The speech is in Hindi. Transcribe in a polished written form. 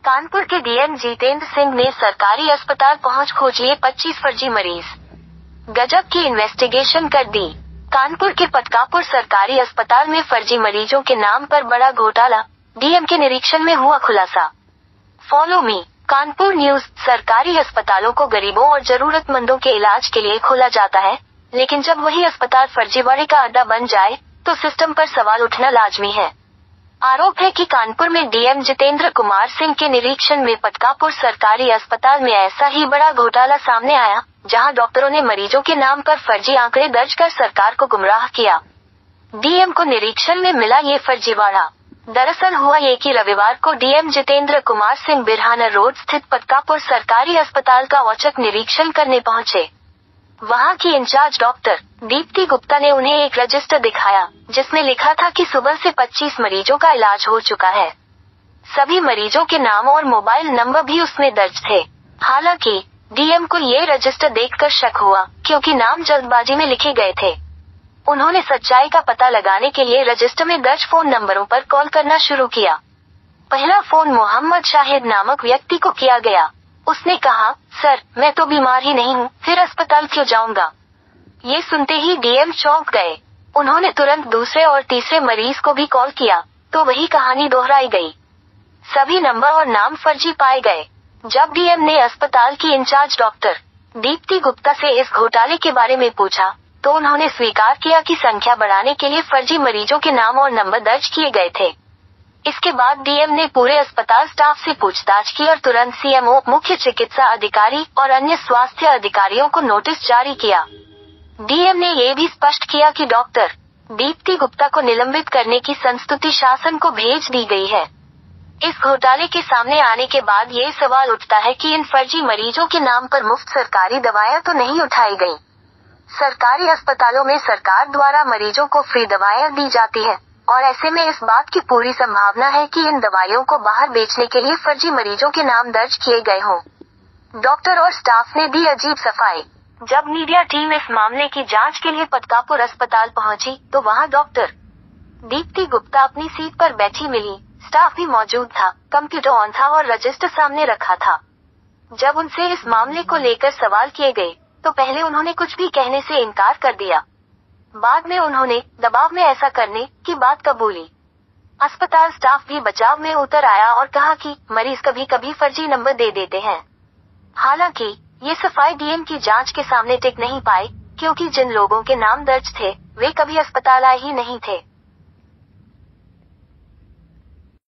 कानपुर के डीएम जितेंद्र सिंह ने सरकारी अस्पताल पहुंच खोज लिए 25 फर्जी मरीज। गजब की इन्वेस्टिगेशन कर दी। कानपुर के पतकापुर सरकारी अस्पताल में फर्जी मरीजों के नाम पर बड़ा घोटाला, डीएम के निरीक्षण में हुआ खुलासा। Follow me. कानपुर न्यूज। सरकारी अस्पतालों को गरीबों और जरूरतमंदों के इलाज के लिए खोला जाता है, लेकिन जब वही अस्पताल फर्जीवाड़े का अड्डा बन जाए तो सिस्टम पर सवाल उठना लाजमी है। आरोप है कि कानपुर में डीएम जितेंद्र कुमार सिंह के निरीक्षण में पतकापुर सरकारी अस्पताल में ऐसा ही बड़ा घोटाला सामने आया, जहां डॉक्टरों ने मरीजों के नाम पर फर्जी आंकड़े दर्ज कर सरकार को गुमराह किया। डीएम को निरीक्षण में मिला ये फर्जीवाड़ा। दरअसल हुआ ये कि रविवार को डीएम जितेंद्र कुमार सिंह बिरहाना रोड स्थित पतकापुर सरकारी अस्पताल का औचक निरीक्षण करने पहुंचे। वहां की इंचार्ज डॉक्टर दीप्ति गुप्ता ने उन्हें एक रजिस्टर दिखाया, जिसमें लिखा था कि सुबह से 25 मरीजों का इलाज हो चुका है। सभी मरीजों के नाम और मोबाइल नंबर भी उसमें दर्ज थे। हालांकि डीएम को ये रजिस्टर देखकर शक हुआ, क्योंकि नाम जल्दबाजी में लिखे गए थे। उन्होंने सच्चाई का पता लगाने के लिए रजिस्टर में दर्ज फोन नंबरों पर कॉल करना शुरू किया। पहला फोन मोहम्मद शाहिद नामक व्यक्ति को किया गया। उसने कहा, सर, मैं तो बीमार ही नहीं हूँ, फिर अस्पताल क्यों जाऊंगा। ये सुनते ही डीएम चौंक गए। उन्होंने तुरंत दूसरे और तीसरे मरीज को भी कॉल किया, तो वही कहानी दोहराई गई। सभी नंबर और नाम फर्जी पाए गए। जब डीएम ने अस्पताल की इंचार्ज डॉक्टर दीप्ति गुप्ता से इस घोटाले के बारे में पूछा, तो उन्होंने स्वीकार किया कि संख्या बढ़ाने के लिए फर्जी मरीजों के नाम और नंबर दर्ज किए गए थे। इसके बाद डीएम ने पूरे अस्पताल स्टाफ से पूछताछ की और तुरंत सीएमओ, मुख्य चिकित्सा अधिकारी और अन्य स्वास्थ्य अधिकारियों को नोटिस जारी किया। डीएम ने ये भी स्पष्ट किया कि डॉक्टर दीप्ति गुप्ता को निलंबित करने की संस्तुति शासन को भेज दी गई है। इस घोटाले के सामने आने के बाद ये सवाल उठता है कि इन फर्जी मरीजों के नाम पर मुफ्त सरकारी दवाएं तो नहीं उठाई गयी। सरकारी अस्पतालों में सरकार द्वारा मरीजों को फ्री दवाएं दी जाती है, और ऐसे में इस बात की पूरी संभावना है कि इन दवाइयों को बाहर बेचने के लिए फर्जी मरीजों के नाम दर्ज किए गए हों। डॉक्टर और स्टाफ ने दी अजीब सफाई। जब मीडिया टीम इस मामले की जांच के लिए पतकापुर अस्पताल पहुंची, तो वहां डॉक्टर दीप्ति गुप्ता अपनी सीट पर बैठी मिली। स्टाफ भी मौजूद था, कंप्यूटर ऑन था और रजिस्टर सामने रखा था। जब उनसे इस मामले को लेकर सवाल किए गए, तो पहले उन्होंने कुछ भी कहने से इनकार कर दिया। बाद में उन्होंने दबाव में ऐसा करने की बात कबूली। अस्पताल स्टाफ भी बचाव में उतर आया और कहा कि मरीज कभी कभी फर्जी नंबर दे देते हैं। हालांकि ये सफाई डीएम की जांच के सामने टिक नहीं पाई, क्योंकि जिन लोगों के नाम दर्ज थे, वे कभी अस्पताल आए ही नहीं थे।